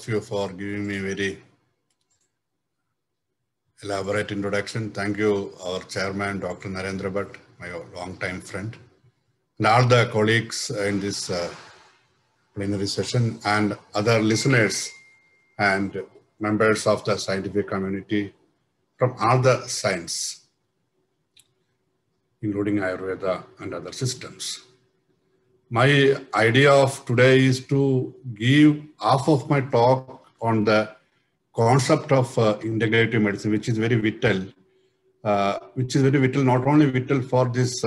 you for giving me very elaborate introduction. Thank you, our chairman, Dr. Narendra Bhatt, my long-time friend, and all the colleagues in this plenary session, and other listeners and members of the scientific community from all the science, including Ayurveda and other systems. My idea of today is to give half of my talk on the concept of integrative medicine, which is very vital, not only vital for this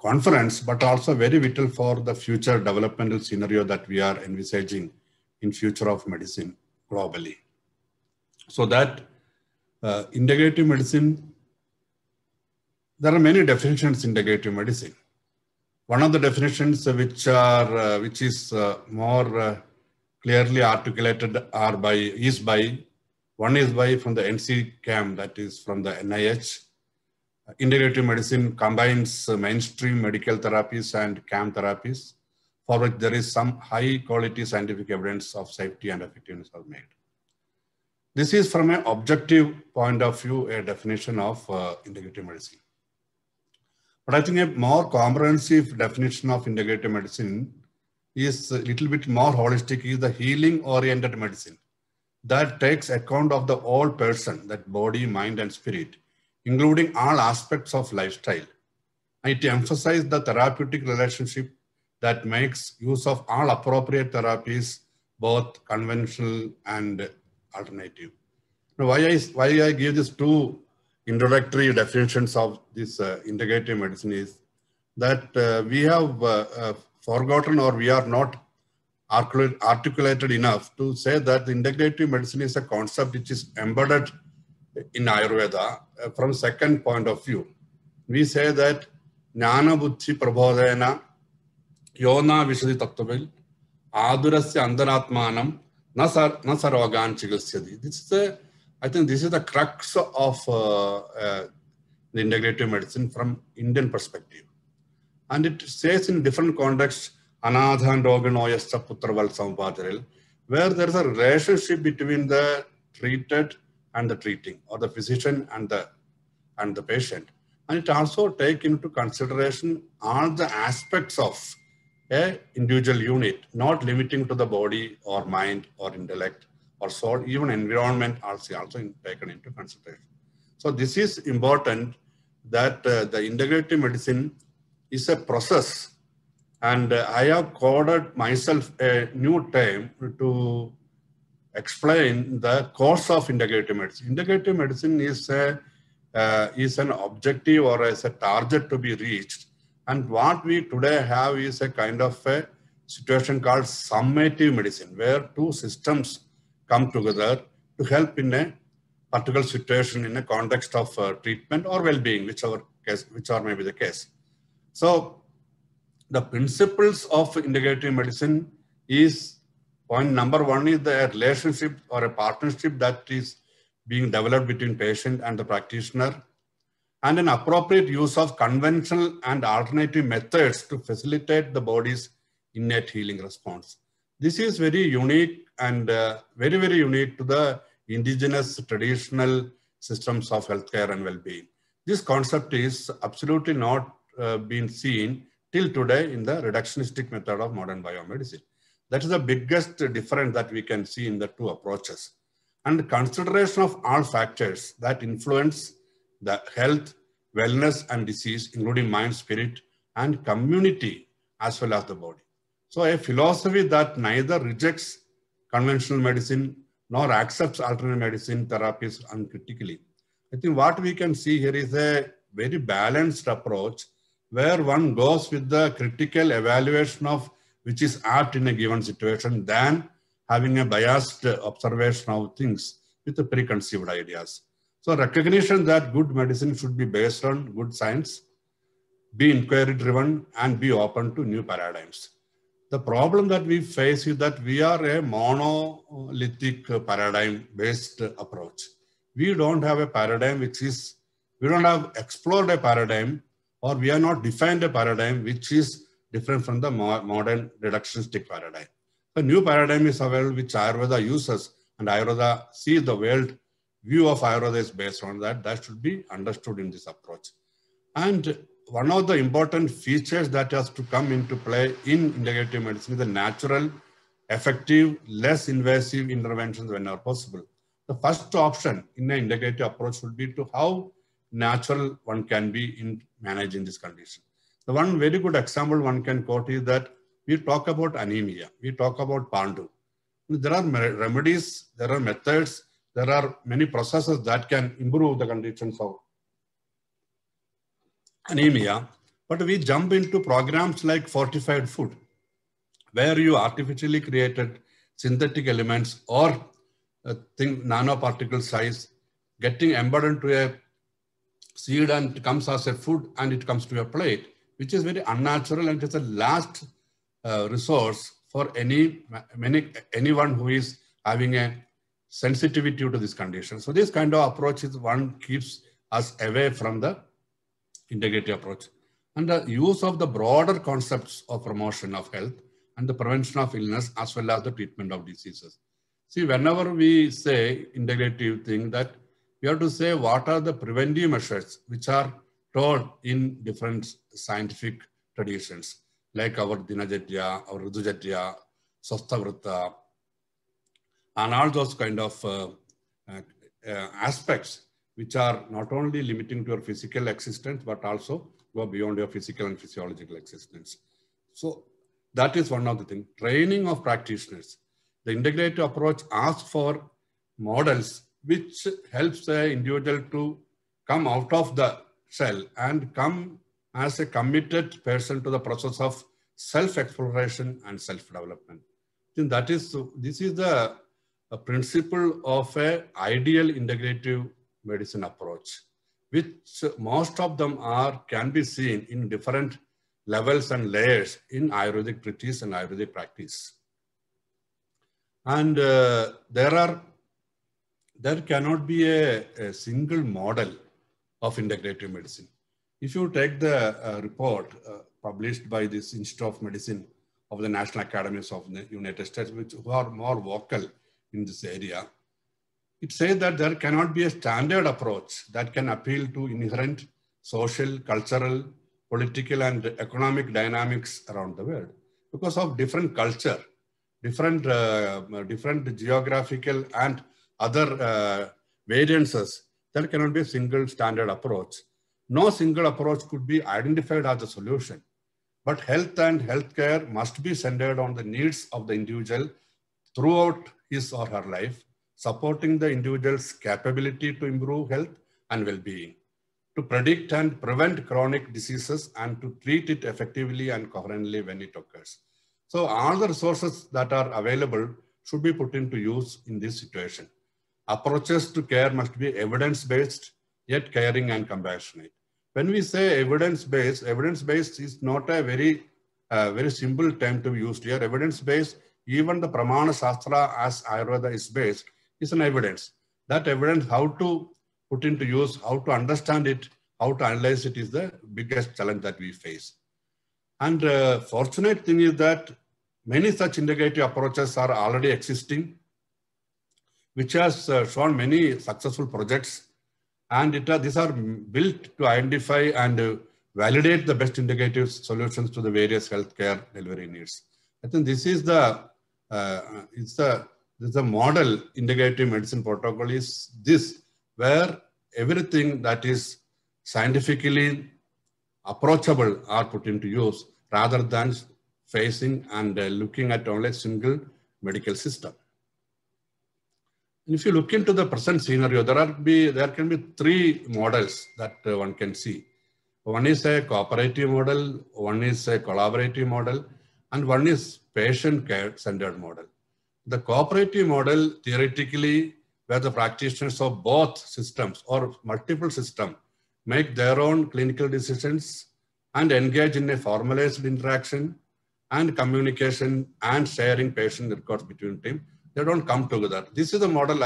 conference, but also very vital for the future developmental scenario that we are envisaging in future of medicine globally. So that integrative medicine, there are many definitions in integrative medicine. One of the definitions which is more clearly articulated one is by from the NCCAM, that is from the NIH. Integrative medicine combines mainstream medical therapies and CAM therapies, for which there is some high quality scientific evidence of safety and effectiveness are made. This is from an objective point of view, a definition of integrative medicine. But I think a more comprehensive definition of integrative medicine is a little bit more holistic, is the healing-oriented medicine that takes account of the whole person, that body, mind, and spirit, including all aspects of lifestyle. And it emphasizes the therapeutic relationship that makes use of all appropriate therapies, both conventional and alternative. Now, why I give these two introductory definitions of this integrative medicine is that we have forgotten, or we are not articulated enough to say that the integrative medicine is a concept which is embedded in Ayurveda from second point of view. We say that Jnana Buddhi Prabodhena Yona Vishadi Tattvabil Adurasya Andanatmanam Nasarogan Chikisyadi. This is I think this is the crux of the integrative medicine from Indian perspective. And it says in different contexts, Anadhan Roganoyascha Putraval Sampajaril, where there is a relationship between the treated and the treating, or the physician and the patient. And it also takes into consideration all the aspects of an individual unit, not limiting to the body or mind or intellect or soul, even environment also taken into consideration. So this is important, that the integrative medicine is a process, and I have coded myself a new term to explain the course of integrative medicine. Integrative medicine is an objective or as a target to be reached, and what we today have is a kind of a situation called summative medicine, where two systems come together to help in a particular situation in a context of treatment or well-being, whichever may be the case. So the principles of integrative medicine is, point number one is the relationship or a partnership that is being developed between patient and the practitioner, and an appropriate use of conventional and alternative methods to facilitate the body's innate healing response. This is very unique and very, very unique to the indigenous traditional systems of healthcare and well-being. This concept is absolutely not been seen till today in the reductionistic method of modern biomedicine. That is the biggest difference that we can see in the two approaches. And consideration of all factors that influence the health, wellness, and disease, including mind, spirit, and community, as well as the body. So a philosophy that neither rejects conventional medicine nor accepts alternate medicine therapies uncritically. I think what we can see here is a very balanced approach, where one goes with the critical evaluation of which is apt in a given situation than having a biased observation of things with the preconceived ideas. So recognition that good medicine should be based on good science, be inquiry driven, and be open to new paradigms. The problem that we face is that we are a monolithic paradigm based approach. We don't have a paradigm we don't have explored a paradigm, or we are not defined a paradigm which is different from the modern reductionistic paradigm. A new paradigm is available which Ayurveda uses, and Ayurveda sees the world view of Ayurveda is based on that. That should be understood in this approach. And one of the important features that has to come into play in integrative medicine is the natural, effective, less invasive interventions whenever possible. The first option in an integrative approach would be to how natural one can be in managing this condition. The one very good example one can quote is that we talk about anemia, we talk about Pandu. There are remedies, there are methods, there are many processes that can improve the conditions of anemia, but we jump into programs like fortified food, where you artificially created synthetic elements or nanoparticle size, getting embedded into a seed and it comes as a food and it comes to your plate, which is very unnatural and it's a last resource for anyone who is having a sensitivity to this condition. So this kind of approach is one keeps us away from the integrative approach. And the use of the broader concepts of promotion of health and the prevention of illness as well as the treatment of diseases. See, whenever we say integrative thing, that we have to say what are the preventive measures which are told in different scientific traditions, like our Dinacharya, our Ritujacharya, Swasthavrata, and all those kind of aspects which are not only limiting to your physical existence, but also go beyond your physical and physiological existence. So that is one of the things. Training of practitioners. The integrative approach asks for models which helps the individual to come out of the shell and come as a committed person to the process of self-exploration and self-development. That is, this is the principle of an ideal integrative medicine approach, which most of them can be seen in different levels and layers in Ayurvedic treatise and Ayurvedic practice. And there cannot be a single model of integrative medicine. If you take the report published by this Institute of Medicine of the National Academies of the United States, who are more vocal in this area, it says that there cannot be a standard approach that can appeal to inherent social, cultural, political, and economic dynamics around the world. Because of different culture, different geographical and other variances, there cannot be a single standard approach. No single approach could be identified as a solution. But health and healthcare must be centered on the needs of the individual throughout his or her life, supporting the individual's capability to improve health and well-being, to predict and prevent chronic diseases, and to treat it effectively and coherently when it occurs. So all the resources that are available should be put into use in this situation. Approaches to care must be evidence-based, yet caring and compassionate. When we say evidence-based is not a very simple term to be used here. Evidence-based, even the Pramana Shastra as Ayurveda is based, is an evidence. That evidence, how to put into use, how to understand it, how to analyze it is the biggest challenge that we face. And fortunate thing is that many such integrative approaches are already existing, which has shown many successful projects. And these are built to identify and validate the best integrative solutions to the various healthcare delivery needs. I think this is the model integrative medicine protocol is this, where everything that is scientifically approachable are put into use rather than facing and looking at only a single medical system. If you look into the present scenario, there can be three models that one can see. One is a cooperative model, one is a collaborative model, and one is patient care centered model. The cooperative model, theoretically, where the practitioners of both systems or multiple systems make their own clinical decisions and engage in a formalized interaction and communication and sharing patient records between them. They don't come together. This is the model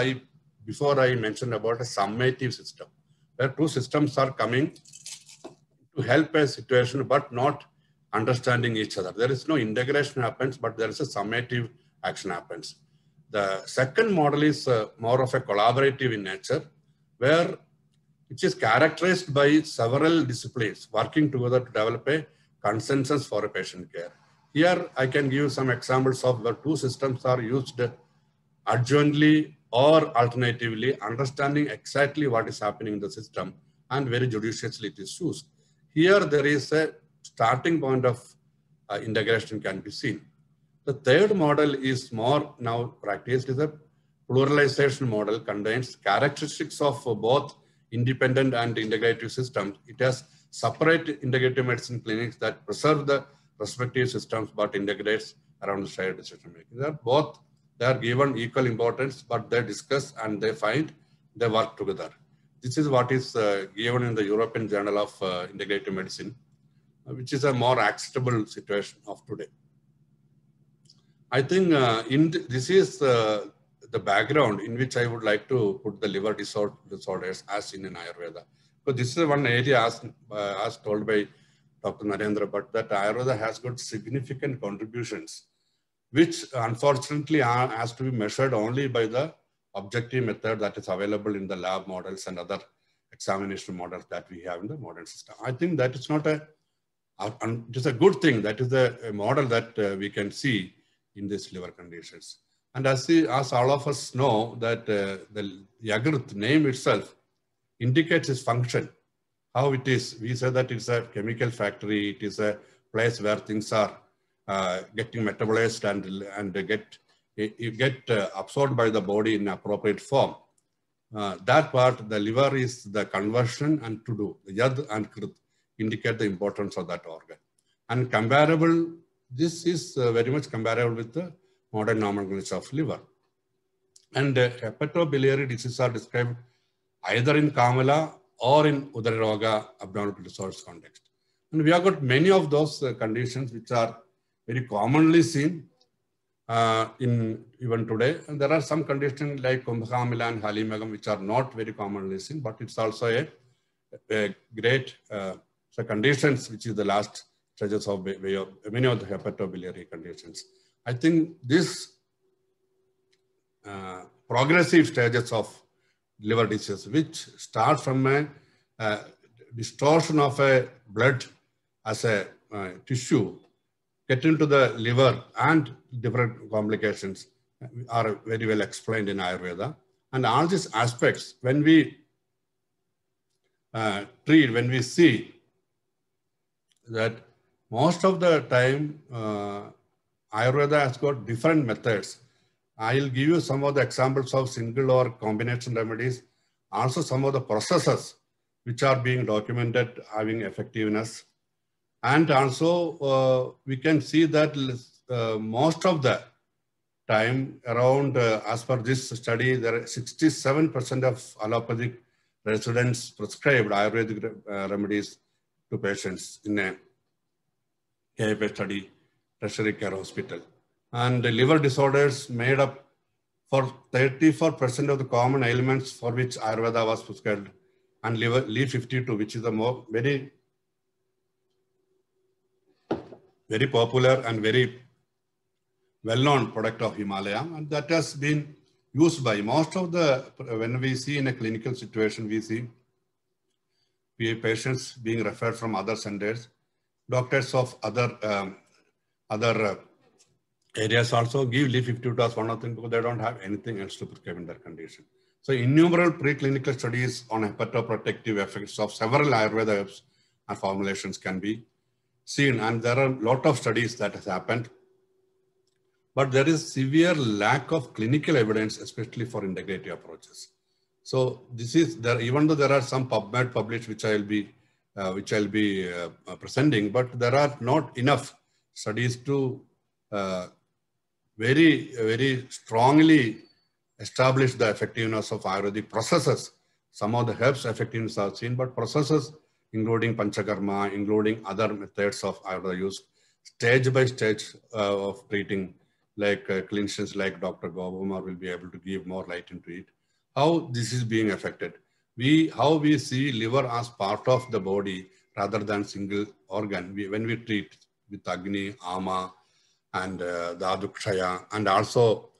before I mentioned about a summative system, where two systems are coming to help a situation, but not understanding each other. There is no integration happens, but there is a summative action happens. The second model is more of a collaborative in nature, where it is characterized by several disciplines working together to develop a consensus for a patient care. Here, I can give some examples of where two systems are used adjointly or alternatively, understanding exactly what is happening in the system, and very judiciously it is used. Here, there is a starting point of integration can be seen. The third model is more now practiced, is a pluralization model, contains characteristics of both independent and integrative systems. It has separate integrative medicine clinics that preserve the respective systems but integrates around the shared decision making. They are given equal importance, but they discuss and they find they work together. This is what is given in the European Journal of Integrative Medicine, which is a more acceptable situation of today. I think this is the background in which I would like to put the liver disorders as seen in Ayurveda. So this is one area as told by Dr. Narendra, but that Ayurveda has got significant contributions, which unfortunately has to be measured only by the objective method that is available in the lab models and other examination models that we have in the modern system. I think that is not it is a good thing. That is a model that we can see in these liver conditions. And as all of us know that the Yagruth name itself indicates its function, how it is. We say that it's a chemical factory. It is a place where things are getting metabolized and get absorbed by the body in appropriate form. That part, the liver is the conversion and to do. The Yad and Krit indicate the importance of that organ. And comparable, this is very much comparable with the modern nomenclature of liver. And hepatobiliary diseases are described either in Kamala or in Udararoga abdominal disorders context. And we have got many of those conditions which are very commonly seen in even today. And there are some conditions like Kumbhakamila and Halimagam which are not very commonly seen, but it's also a great conditions which is the last stages of many of the hepatobiliary conditions. I think this progressive stages of liver disease, which start from a distortion of a blood as a tissue, get into the liver and different complications are very well explained in Ayurveda. And all these aspects, when we treat, when we see that most of the time Ayurveda has got different methods. I'll give you some of the examples of single or combination remedies, also some of the processes which are being documented having effectiveness. And also we can see that most of the time around, as per this study, there are 67% of allopathic residents prescribed Ayurvedic remedies to patients in a KFA study, tertiary care hospital. And the liver disorders made up for 34% of the common ailments for which Ayurveda was prescribed, and Li52, which is the very popular and very well-known product of Himalaya, and that has been used by most of the, when we see in a clinical situation, we see patients being referred from other centers, doctors of other areas also give Li52 as one of them because they don't have anything else to prescribe in their condition. So innumerable preclinical studies on hepatoprotective effects of several Ayurveda herbs and formulations can be seen, and there are a lot of studies that has happened. But there is severe lack of clinical evidence, especially for integrative approaches. So this is there, even though there are some PubMed published, which I'll be presenting, but there are not enough studies to very strongly establish the effectiveness of Ayurvedic processes. Some of the herbs effectiveness are seen, but processes including Panchakarma, including other methods of Ayurveda use, stage by stage of treating, like clinicians like Dr. Gopalkumar will be able to give more light into it. How this is being affected. How we see liver as part of the body rather than single organ. When we treat with Agni, Ama, and the Adukshaya, and also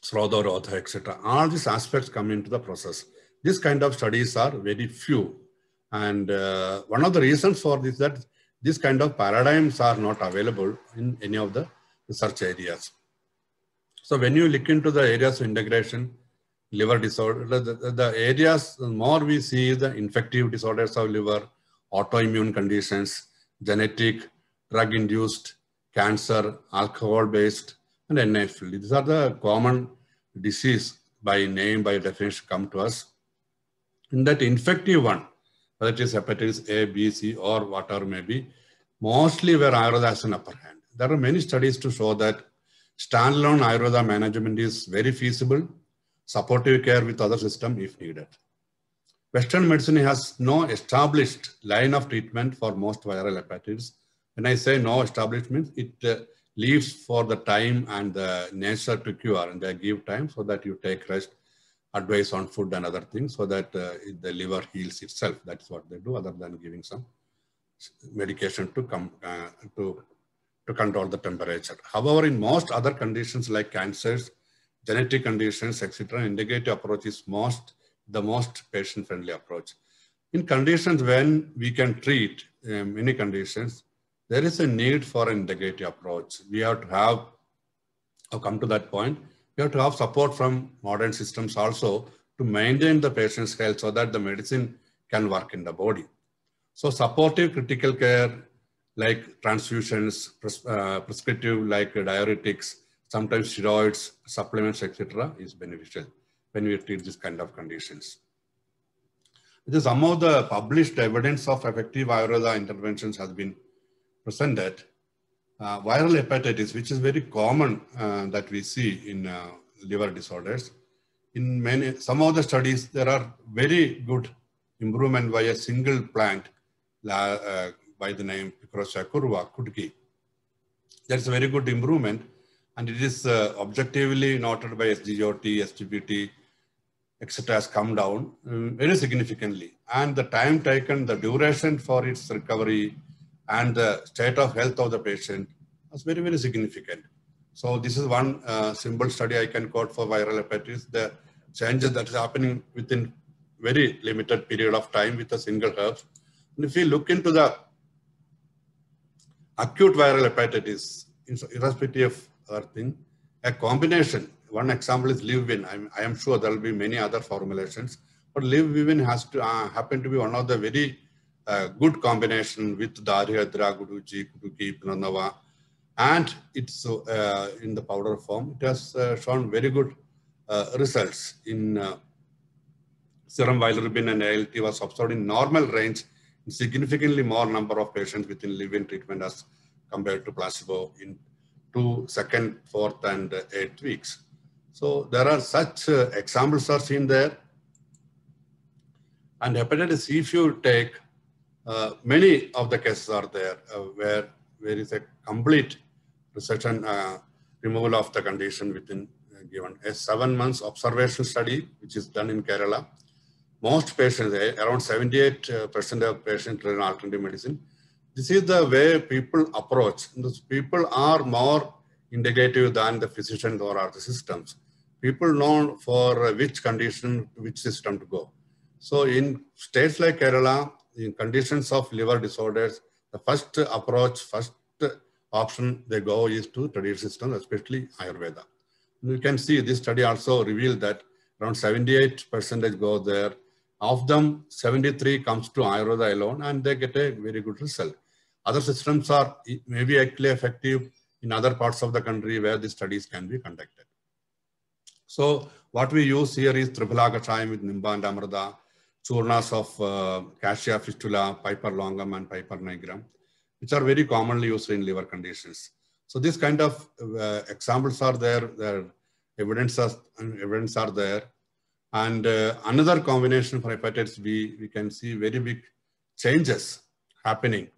Srodha, etc. All these aspects come into the process. This kind of studies are very few. And one of the reasons for this is that this kind of paradigms are not available in any of the research areas. So when you look into the areas of integration, liver disorder, the areas more we see the infective disorders of liver, autoimmune conditions, genetic, drug-induced, cancer, alcohol-based, and NAFL. These are the common disease by name, by definition come to us. In that infective one, whether it is hepatitis A, B, C, or whatever may be, mostly where Ayurveda has an upper hand. There are many studies to show that standalone Ayurveda management is very feasible, supportive care with other system if needed. Western medicine has no established line of treatment for most viral hepatitis. When I say no establishment, it leaves for the time and the nature to cure, and they give time so that you take rest, advice on food and other things so that the liver heals itself. That's what they do, other than giving some medication to come to control the temperature. However, in most other conditions like cancers, genetic conditions, etc., integrative approach is the most patient-friendly approach. In conditions when we can treat many conditions, there is a need for an integrative approach. We have to have, I've come to that point, we have to have support from modern systems also to maintain the patient's health so that the medicine can work in the body. So supportive critical care like transfusions, prescriptive like diuretics, sometimes steroids, supplements, etc. is beneficial when we treat this kind of conditions. Some of the published evidence of effective Ayurveda interventions has been presented. Viral hepatitis, which is very common that we see in liver disorders. In some of the studies, there are very good improvement by a single plant by the name Picrosia curva, Kudki. That's a very good improvement, and it is objectively noted by SGOT, SGPT, etc. has come down very significantly. And the time taken, the duration for its recovery, and the state of health of the patient was very, very significant. So this is one simple study I can quote for viral hepatitis. The changes that is happening within very limited period of time with a single herb. And if we look into the acute viral hepatitis, irrespective of other thing, a combination. One example is Livvin. I am sure there will be many other formulations, but Livvin has to happen to be one of the very good combination with Darihadra, Guduji, Kuduki, Pranava, and it's in the powder form. It has shown very good results in serum bilirubin and ALT was observed in normal range in significantly more number of patients within Livvin treatment as compared to placebo in 2, 2nd, 4th, and 8th weeks. So there are such examples are seen there. And hepatitis C, if you take many of the cases are there where there is a complete resection, removal of the condition within given a 7 months observation study, which is done in Kerala. Most patients, around 78% of patients in alternative medicine. This is the way people approach. Those people are more integrative than the physicians or other systems. People know for which condition, which system to go. So in states like Kerala, in conditions of liver disorders, the first approach, first option they go is to traditional system, especially Ayurveda. You can see this study also revealed that around 78% go there. Of them, 73 comes to Ayurveda alone, and they get a very good result. Other systems are maybe actually effective in other parts of the country where the studies can be conducted. So what we use here is Triphala Kashayam with Nimba and Amrita, churnas of Cassia fistula, Piper longum, and Piper nigrum, which are very commonly used in liver conditions. So this kind of examples are there, their evidence are there. And another combination for hepatitis B, we can see very big changes happening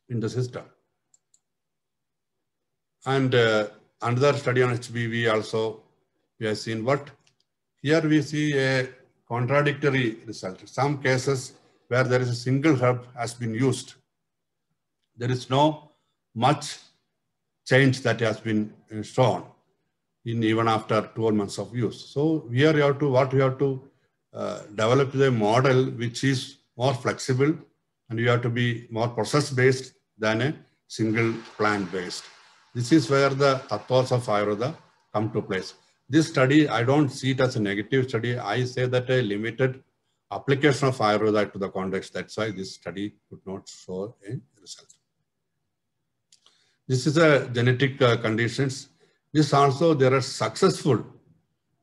in the system. And another study on HBV also, we have seen what? Here we see a contradictory result. Some cases where there is a single herb has been used. There is no much change that has been shown in even after 12 months of use. So here we have to develop a model which is more flexible, and you have to be more process-based than a single plant-based. This is where the tattvas of Ayurveda come to place. This study, I don't see it as a negative study. I say that a limited application of Ayurveda to the context. That's why this study could not show a result. This is a genetic conditions. This also, there are successful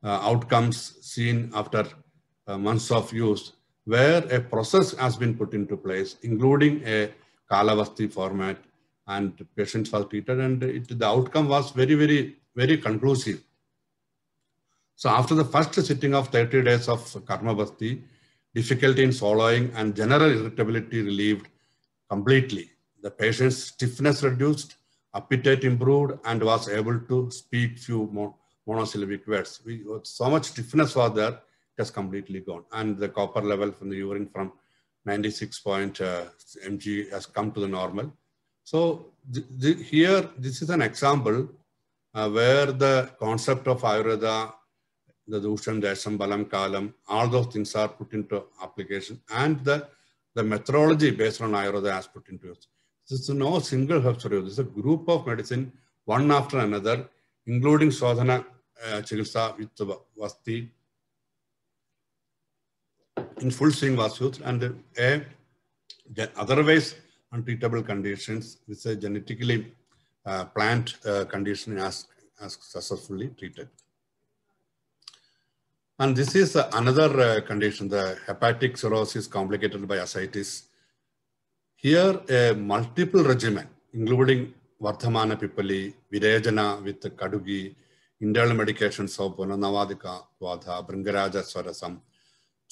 outcomes seen after months of use, where a process has been put into place, including a Kalavasti format, and patients were treated, and the outcome was very, very, very conclusive. So after the first sitting of 30 days of Karmabhasti, difficulty in swallowing and general irritability relieved completely. The patient's stiffness reduced, appetite improved, and was able to speak few monosyllabic words. So much stiffness was there, it has completely gone. And the copper level from the urine from 96 mg has come to the normal. So here, this is an example where the concept of Ayurveda, the Dusham, Desham, Balam, Kalam, all those things are put into application, and the methodology based on Ayurveda has put into use. This is no single herb study. This is a group of medicine, one after another, including Swadhana Chikitsa with Vasti. In full swing was used, and otherwise untreatable conditions with a genetically plant condition as successfully treated. And this is another condition, the hepatic cirrhosis complicated by ascites. Here, a multiple regimen, including Vardhamana Pipali, Virejana with Kadugi, internal medications of Navadika, Vadha, Bringaraja Swarasam,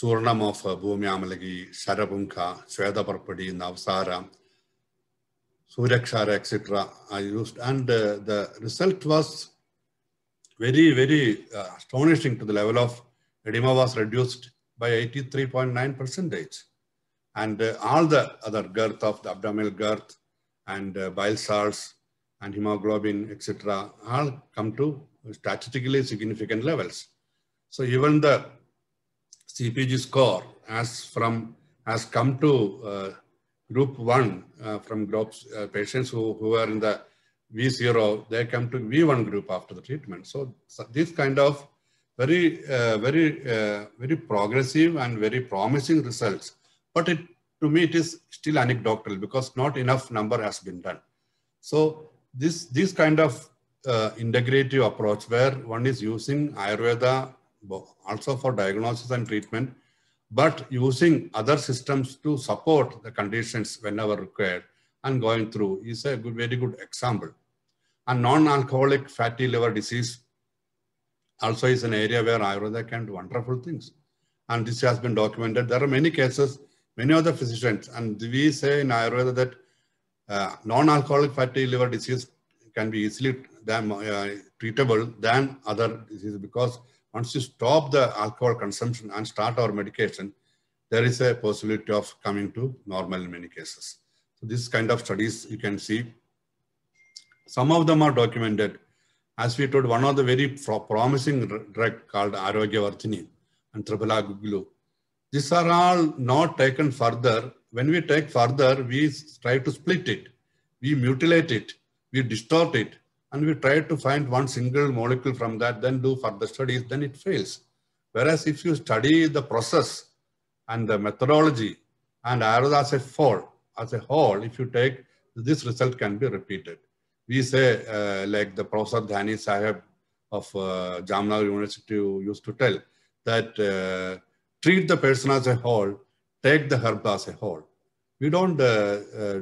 Churnam of Bhumi Amalagi, Sharabunka, Sweda Parpadi, Navsara, Suryakshara, etc. I used, and the result was very, very astonishing to the level of edema was reduced by 83.9%. And all the other girth of the abdominal girth and bile salts and hemoglobin, etc., all come to statistically significant levels. So even the CPG score has come to group 1 from groups patients who are in the V0, they come to V1 group after the treatment. So this kind of very progressive and very promising results. But to me, it is still anecdotal because not enough number has been done. So this kind of integrative approach where one is using Ayurveda also for diagnosis and treatment, but using other systems to support the conditions whenever required and going through is a very good example. And non-alcoholic fatty liver disease also is an area where Ayurveda can do wonderful things. And this has been documented. There are many cases, many other physicians, and we say in Ayurveda that non-alcoholic fatty liver disease can be easily treatable than other diseases, because once you stop the alcohol consumption and start our medication, there is a possibility of coming to normal in many cases. So this kind of studies you can see. Some of them are documented. As we told, one of the very promising drug called Arogya and Triphala Guglu. These are all not taken further. When we take further, we try to split it. We mutilate it. We distort it. And we try to find one single molecule from that, then do further studies, then it fails. Whereas if you study the process and the methodology and Ayurveda as a whole, if you take, this result can be repeated. We say, like the Professor Dhani Sahib of Jamnagar University used to tell, that treat the person as a whole, take the herb as a whole. We don't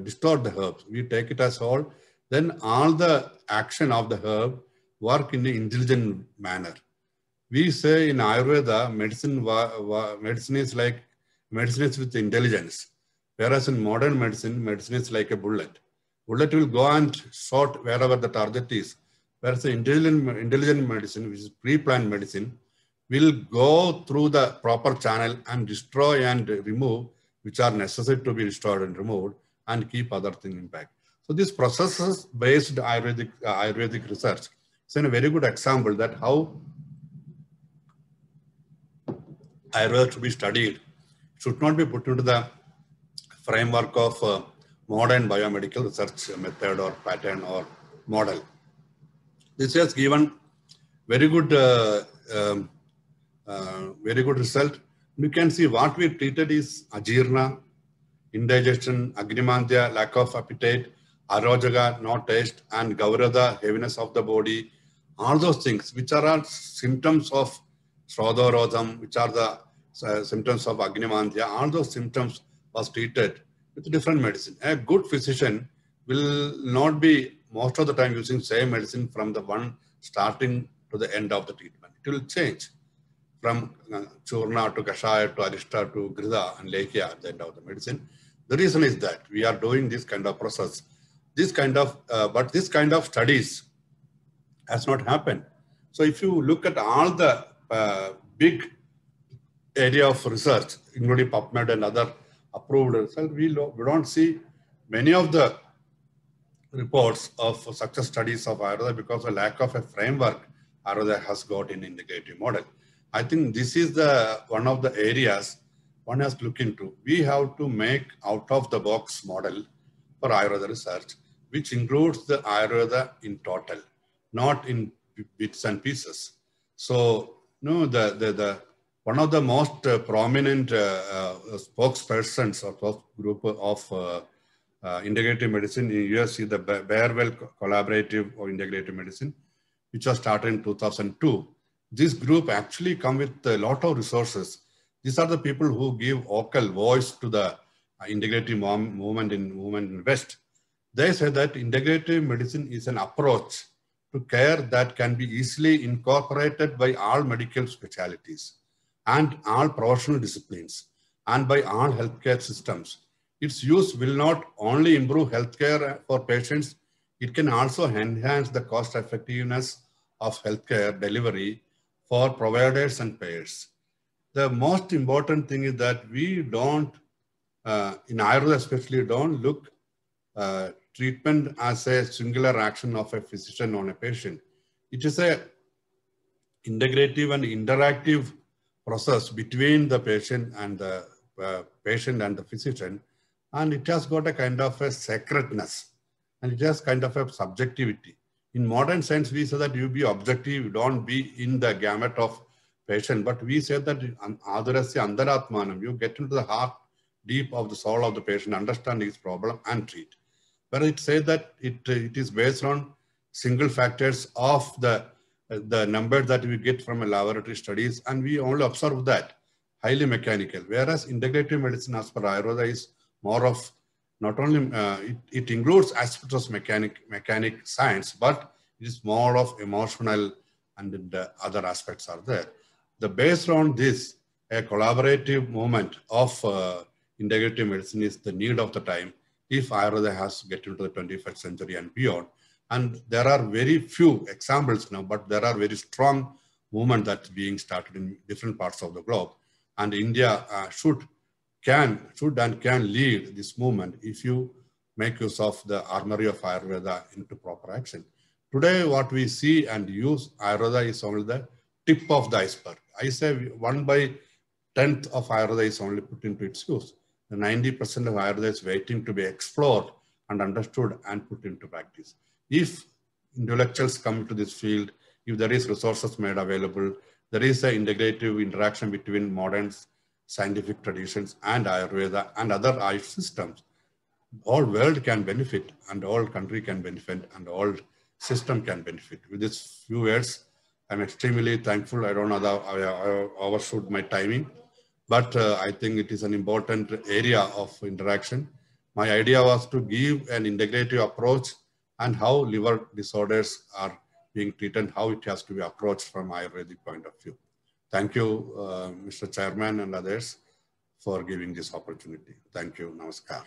distort the herbs. We take it as whole. Then all the action of the herb work in an intelligent manner. We say in Ayurveda, medicine is with intelligence. Whereas in modern medicine, medicine is like a bullet. Bullet will go and shot wherever the target is. Whereas the intelligent medicine, which is pre-planned medicine, will go through the proper channel and destroy and remove, which are necessary to be restored and removed, and keep other things intact. So this processes-based Ayurvedic research is a very good example that how Ayurveda should be studied, should not be put into the framework of modern biomedical research method or pattern or model. This has given very good result. You can see what we treated is ajirna, indigestion, agrimandya, lack of appetite, arojaga, no taste, and gavrada, heaviness of the body. All those things, which are all symptoms of Srodhorodham, which are the symptoms of agrimandya, all those symptoms was treated with different medicine. A good physician will not be most of the time using same medicine from the one starting to the end of the treatment. It will change from Churna to Kashaya to Arishta to Grida and Lekya at the end of the medicine. The reason is that we are doing this kind of process. But this kind of studies has not happened. So if you look at all the big area of research, including PubMed and other approved research, we don't see many of the reports of success studies of Ayurveda because of lack of a framework Ayurveda has got in integrative model. I think this is one of the areas one has to look into. We have to make out of the box model for Ayurveda research, which includes the Ayurveda in total, not in bits and pieces. So, one of the most prominent spokespersons of the group of integrative medicine in US is the Bearwell Collaborative or Integrative Medicine, which was started in 2002. This group actually come with a lot of resources. These are the people who give vocal voice to the integrative movement in West. They say that integrative medicine is an approach to care that can be easily incorporated by all medical specialties and all professional disciplines and by all healthcare systems. Its use will not only improve healthcare for patients, it can also enhance the cost effectiveness of healthcare delivery for providers and payers. The most important thing is that we don't, in Ayurveda especially, don't look treatment as a singular action of a physician on a patient. It is a integrative and interactive process between the patient and the physician, and it has got a kind of a sacredness, and it has kind of a subjectivity. In modern science, we say that you be objective, you don't be in the gamut of patient, but we say that adarasya andaratmanam, you get into the heart deep of the soul of the patient, understand his problem and treat. But it says that it is based on single factors of the numbers that we get from a laboratory studies, and we only observe that highly mechanical. Whereas integrative medicine as per Ayurveda is more of not only, it includes aspects of mechanic science, but it is more of emotional and the other aspects are there. Based on this, a collaborative movement of integrative medicine is the need of the time if Ayurveda has to get into the 21st century and beyond. And there are very few examples now, but there are very strong movement that's being started in different parts of the globe. And India should and can lead this movement if you make use of the armory of Ayurveda into proper action. Today, what we see and use Ayurveda is only the tip of the iceberg. I say 1/10 of Ayurveda is only put into its use. The 90% of Ayurveda is waiting to be explored and understood and put into practice. If intellectuals come to this field, if there is resources made available, there is an integrative interaction between modern scientific traditions and Ayurveda and other Ayush systems, all world can benefit and all country can benefit and all system can benefit. With these few words, I'm extremely thankful. I don't know that I overshoot my timing, but I think it is an important area of interaction. My idea was to give an integrative approach and how liver disorders are being treated, how it has to be approached from Ayurvedic point of view. Thank you, Mr. Chairman and others for giving this opportunity. Thank you. Namaskar.